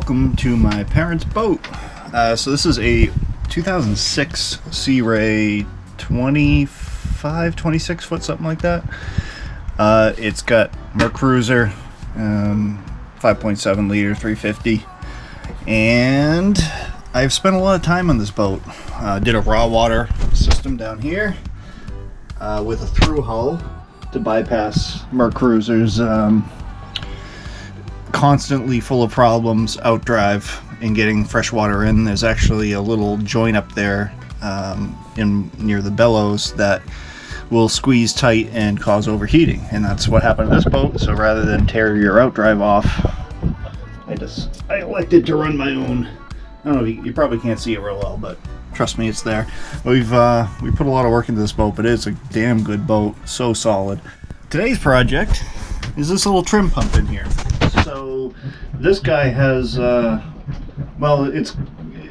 welcome to my parents' boat. So this is a 2006 Sea Ray 26 foot, something like that. It's got Mercruiser, 5.7 liter, 350, and I've spent a lot of time on this boat. Did a raw water system down here with a through hull to bypass Mercruiser's constantly full of problems outdrive in getting fresh water in. There's actually a little joint up there near the bellows that will squeeze tight and cause overheating, and that's what happened to this boat. So rather than tear your outdrive off, I elected to run my own. I don't know, you probably can't see it real well, but trust me, it's there. We put a lot of work into this boat, but it's a damn good boat, so solid. Today's project is this little trim pump in here. So this guy has, well, it's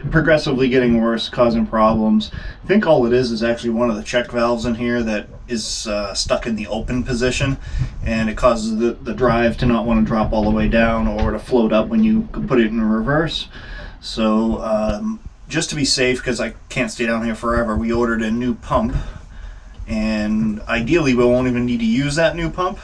progressively getting worse, causing problems. I think all it is actually one of the check valves in here that is stuck in the open position, and it causes the drive to not want to drop all the way down or to float up when you put it in reverse. So just to be safe, because I can't stay down here forever, we ordered a new pump, and ideally we won't even need to use that new pump.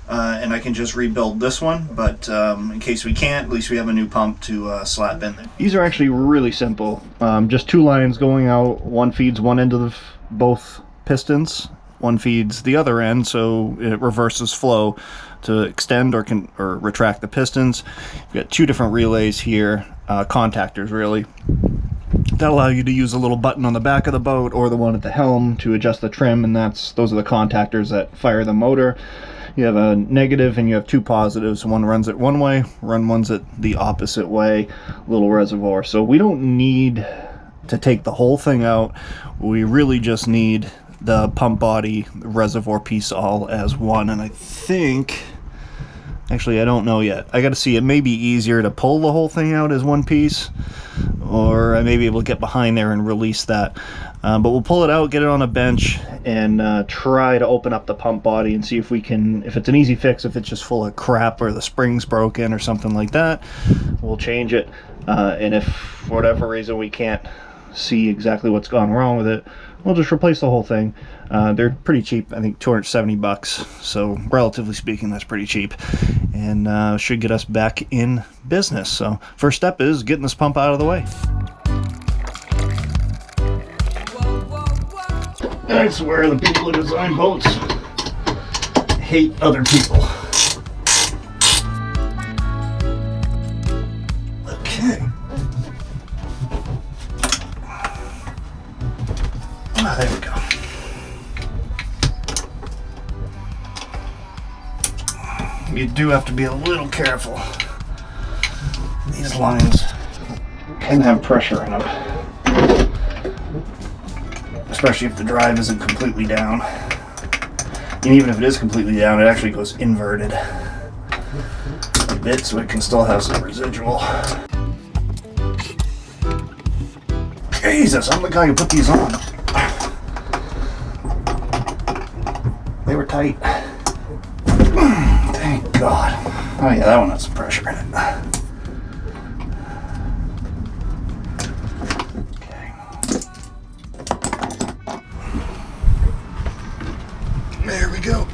And I can just rebuild this one, but in case we can't, at least we have a new pump to slap in there. These are actually really simple. Just two lines going out. One feeds one end of both pistons. One feeds the other end, so it reverses flow to extend or retract the pistons. You've got two different relays here, contactors really, that allow you to use a little button on the back of the boat or the one at the helm to adjust the trim, and those are the contactors that fire the motor. You have a negative and you have two positives. One runs it one way, one's it the opposite way, little reservoir. So we don't need to take the whole thing out. We really just need the pump body, the reservoir piece all as one. And I think, actually I don't know yet. I gotta see, it may be easier to pull the whole thing out as one piece, or I may be able to get behind there and release that. But we'll pull it out, get it on a bench, and try to open up the pump body and see if we can, if it's an easy fix, if it's just full of crap or the spring's broken or something like that, we'll change it. And if for whatever reason we can't see exactly what's gone wrong with it, we'll just replace the whole thing. They're pretty cheap, I think 270 bucks, so relatively speaking that's pretty cheap, and should get us back in business. So first step is getting this pump out of the way. I swear the people who design boats hate other people. Okay. Ah, there we go. You do have to be a little careful. These lines can have pressure in them, especially if the drive isn't completely down. And even if it is completely down, it actually goes inverted a bit, so it can still have some residual. Jesus, I'm the guy who put these on. They were tight. Thank God. Oh yeah, that one has some pressure in it. There we go.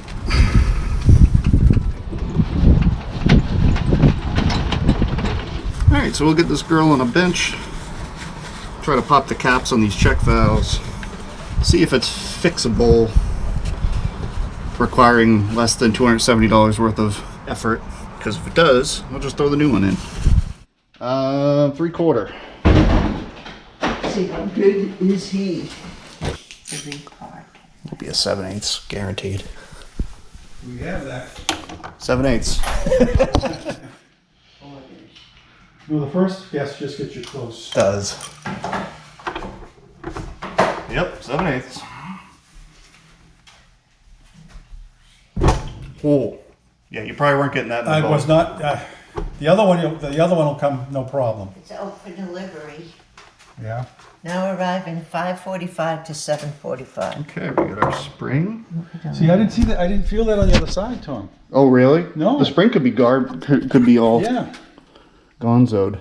Alright, so we'll get this girl on a bench, try to pop the caps on these check valves, see if it's fixable, requiring less than $270 worth of effort, because if it does, we'll just throw the new one in. 3/4. See, how good is he? Every car. Will be a 7/8 guaranteed. We have that. 7/8. No, the first guess just gets you close. Does. Yep, 7/8. Oh, yeah, you probably weren't getting that in the I boat. was not. The other one will come no problem. It's out for delivery. Yeah. Now arriving 5:45 to 7:45. Okay, we got our spring. See, I didn't see that. I didn't feel that on the other side, Tom. Oh, really? No. The spring could be could be all Yeah. gonzoed.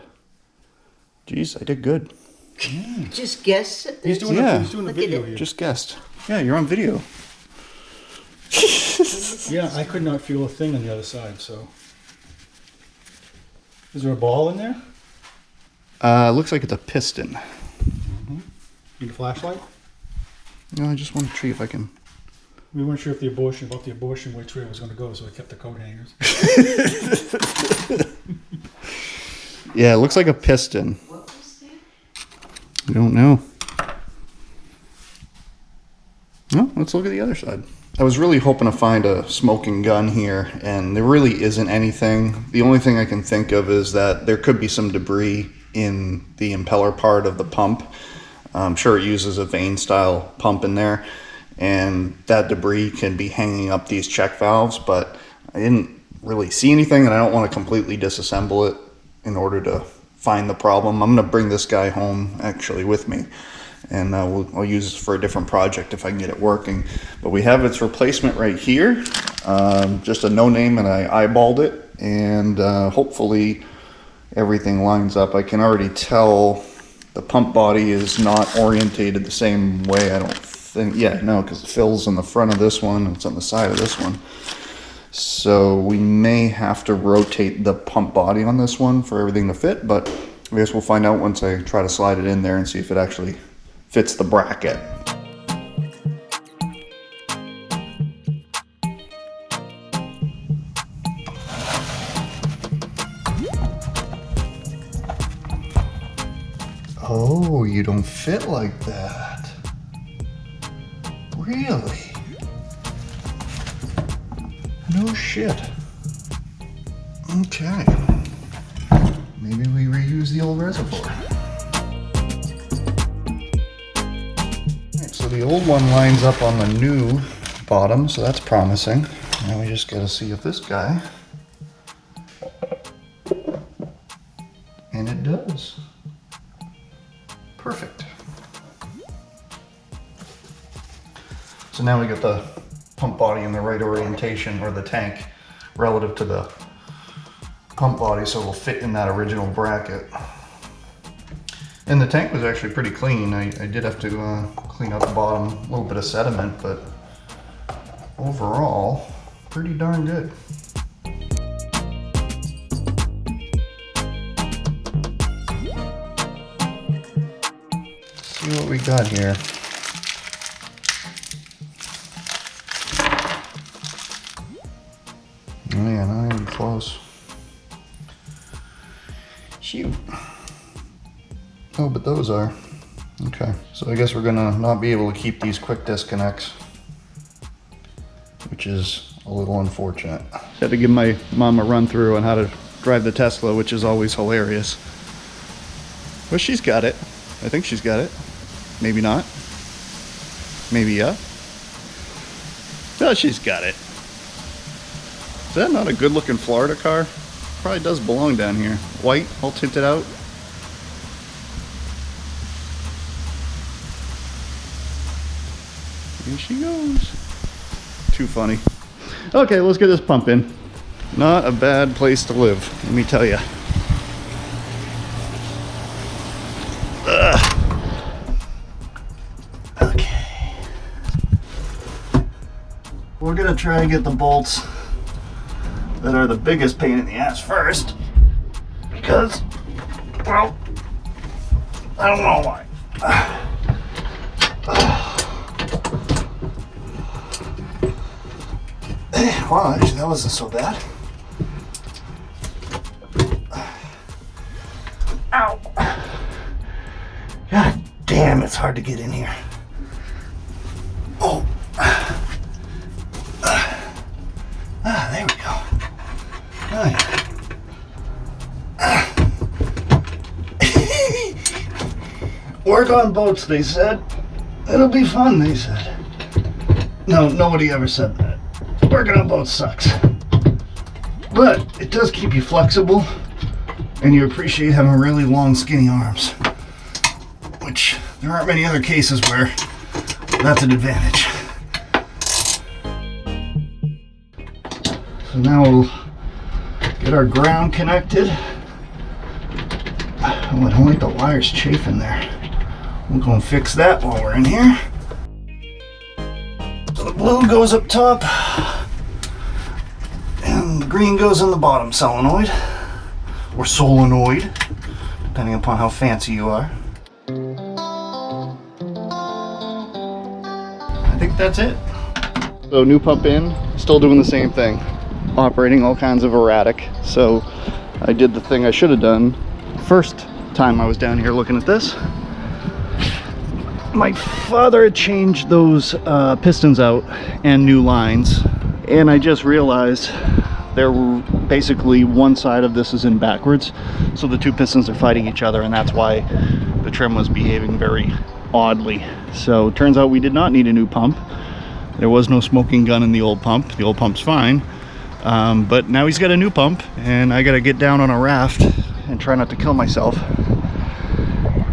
Jeez, I did good. Just guess it. He's doing Yeah. he's doing a Look at video it. here. Just guessed. Yeah, you're on video. Yeah, I could not feel a thing on the other side, so. Is there a ball in there? Looks like it's a piston. Need a flashlight? No, I just want to see if I can. We weren't sure if the abortion, which way it was going to go, so we kept the coat hangers. Yeah, it looks like a piston. What was that? I don't know. No, let's look at the other side. I was really hoping to find a smoking gun here, and there really isn't anything. The only thing I can think of is that there could be some debris in the impeller part of the pump. I'm sure it uses a vane style pump in there, and that debris can be hanging up these check valves, but I didn't really see anything, and I don't want to completely disassemble it in order to find the problem. I'm going to bring this guy home actually with me, and I'll use this for a different project if I can get it working. But we have its replacement right here, just a no name, and I eyeballed it, and hopefully everything lines up. I can already tell the pump body is not orientated the same way, I don't think. Yeah, no, because the fill's in the front of this one, it's on the side of this one. So we may have to rotate the pump body on this one for everything to fit, but I guess we'll find out once I try to slide it in there and see if it actually fits the bracket. Oh, you don't fit like that. Really? No shit. Okay. Maybe we reuse the old reservoir. Alright, so the old one lines up on the new bottom, so that's promising. Now we just gotta see if this guy. And it does. Perfect. So now we got the pump body in the right orientation, or the tank, relative to the pump body, so it'll fit in that original bracket. And the tank was actually pretty clean. I did have to clean out the bottom, a little bit of sediment, but overall, pretty darn good. Let's see what we got here. Oh yeah, not even close. Shoot. Oh, but those are. Okay, so I guess we're gonna not be able to keep these quick disconnects, which is a little unfortunate. Had to give my mom a run through on how to drive the Tesla, which is always hilarious. Well, she's got it. I think she's got it. Maybe not. Maybe yeah. No, she's got it. Is that not a good looking Florida car? Probably does belong down here. White, all tinted out. Here she goes. Too funny. Okay, let's get this pump in. Not a bad place to live, let me tell you. Okay. We're gonna try and get the bolts that are the biggest pain in the ass first, because, well, I don't know why. Wow, actually that wasn't so bad. Ow. God damn, it's hard to get in here. Oh. There we go. Oh, yeah. Work on boats, they said. It'll be fun, they said. No, nobody ever said that. Working on boats sucks. But it does keep you flexible, and you appreciate having really long, skinny arms. Which, there aren't many other cases where that's an advantage. So now we'll get our ground connected. Oh, I don't like the wires chafing there. We'll go and fix that while we're in here. So the blue goes up top, and the green goes in the bottom solenoid, or solenoid, depending upon how fancy you are. I think that's it. So new pump in, still doing the same thing. Operating all kinds of erratic. So I did the thing I should have done first time I was down here looking at this. My father had changed those pistons out and new lines, and I just realized they're basically one side of this is in backwards, so the two pistons are fighting each other, and that's why the trim was behaving very oddly. So it turns out we did not need a new pump. There was no smoking gun in the old pump. The old pump's fine, but now he's got a new pump, and I gotta get down on a raft and try not to kill myself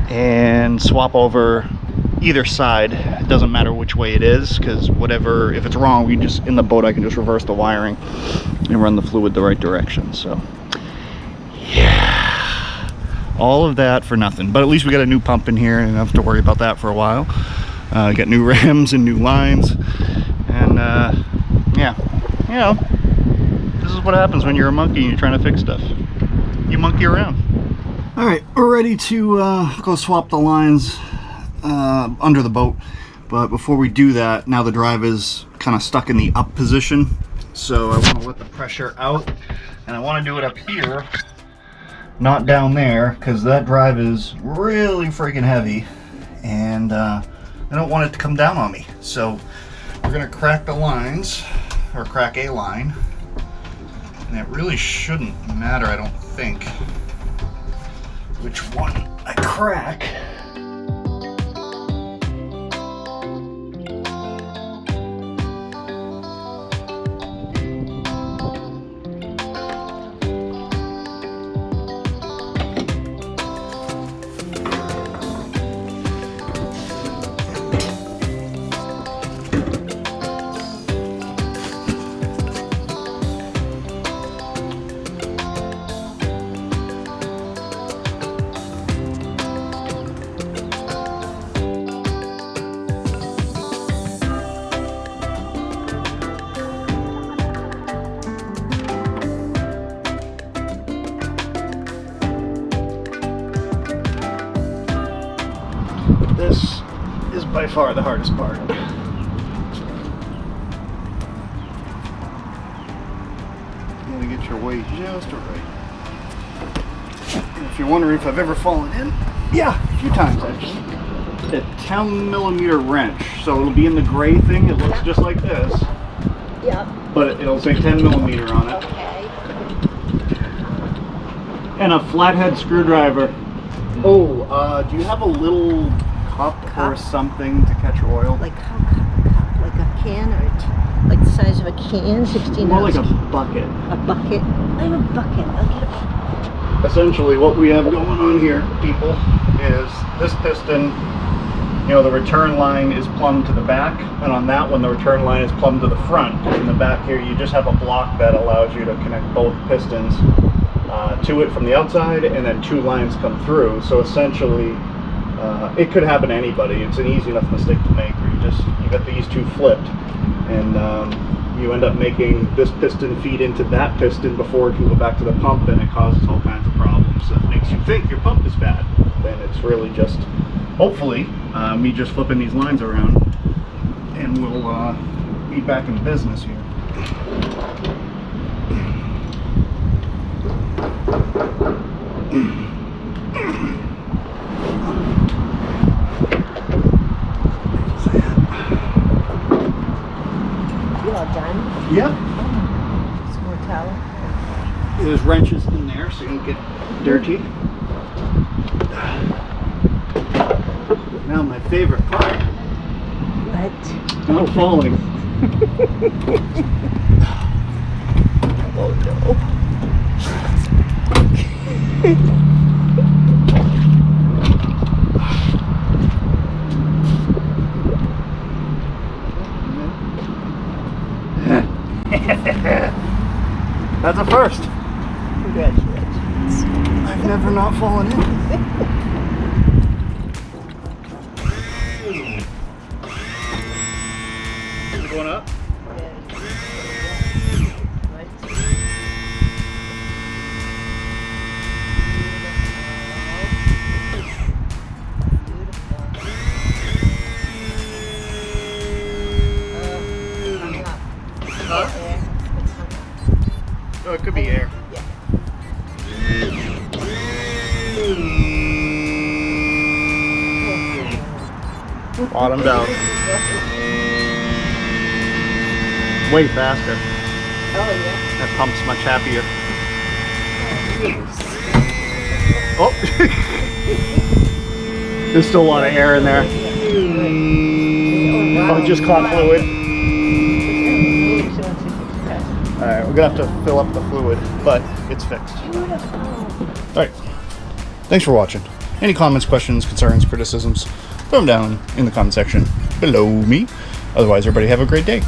and swap over either side. It doesn't matter which way it is, because whatever, if it's wrong, we just, in the boat, I can just reverse the wiring and run the fluid the right direction. So yeah, all of that for nothing, but at least we got a new pump in here and I don't have to worry about that for a while. Got new rams and new lines, and yeah, you know, this is what happens when you're a monkey and you're trying to fix stuff. You monkey around. All right, we're ready to go swap the lines under the boat, but before we do that, now the drive is kind of stuck in the up position, so I want to let the pressure out, and I want to do it up here, not down there, because that drive is really freaking heavy, and I don't want it to come down on me. So we're gonna crack the lines, or crack a line, and it really shouldn't matter, I don't think, which one I crack. This is by far the hardest part. You gotta get your weight just right. And if you're wondering if I've ever fallen in, yeah, a few times actually. A 10mm wrench, so it'll be in the gray thing. It looks just like this. Yep. But it'll say 10mm on it. Okay. And a flathead screwdriver. Oh, do you have a little cup or something to catch oil? Like how cup? Like a can or like the size of a can, 16 More ounce? like a bucket. A bucket? I have a bucket. I'll get it. Essentially what we have going on here, people, is this piston, you know, the return line is plumbed to the back, and on that one the return line is plumbed to the front. In the back here you just have a block that allows you to connect both pistons to it from the outside, and then two lines come through. So essentially it could happen to anybody. It's an easy enough mistake to make, where you got these two flipped, and you end up making this piston feed into that piston before it can go back to the pump, and it causes all kinds of problems. So it makes you think your pump is bad, and it's really just, hopefully, me just flipping these lines around, and we'll be back in business here. You all done? Yep. Some more towel? There's wrenches in there so you don't get dirty. Now my favorite part. What? Not falling. Oh no. That's a first. Congratulations. My I've never not fallen in. Is it going up? Huh? Oh, it could be air. Bottomed out. Way faster. Oh, yeah. That pump's much happier. Oh! There's still a lot of air in there. Oh, it just caught fluid. Alright, we're gonna have to fill up the fluid, but it's fixed. Alright. Thanks for watching. Any comments, questions, concerns, criticisms, throw them down in the comment section below me. Otherwise, everybody have a great day.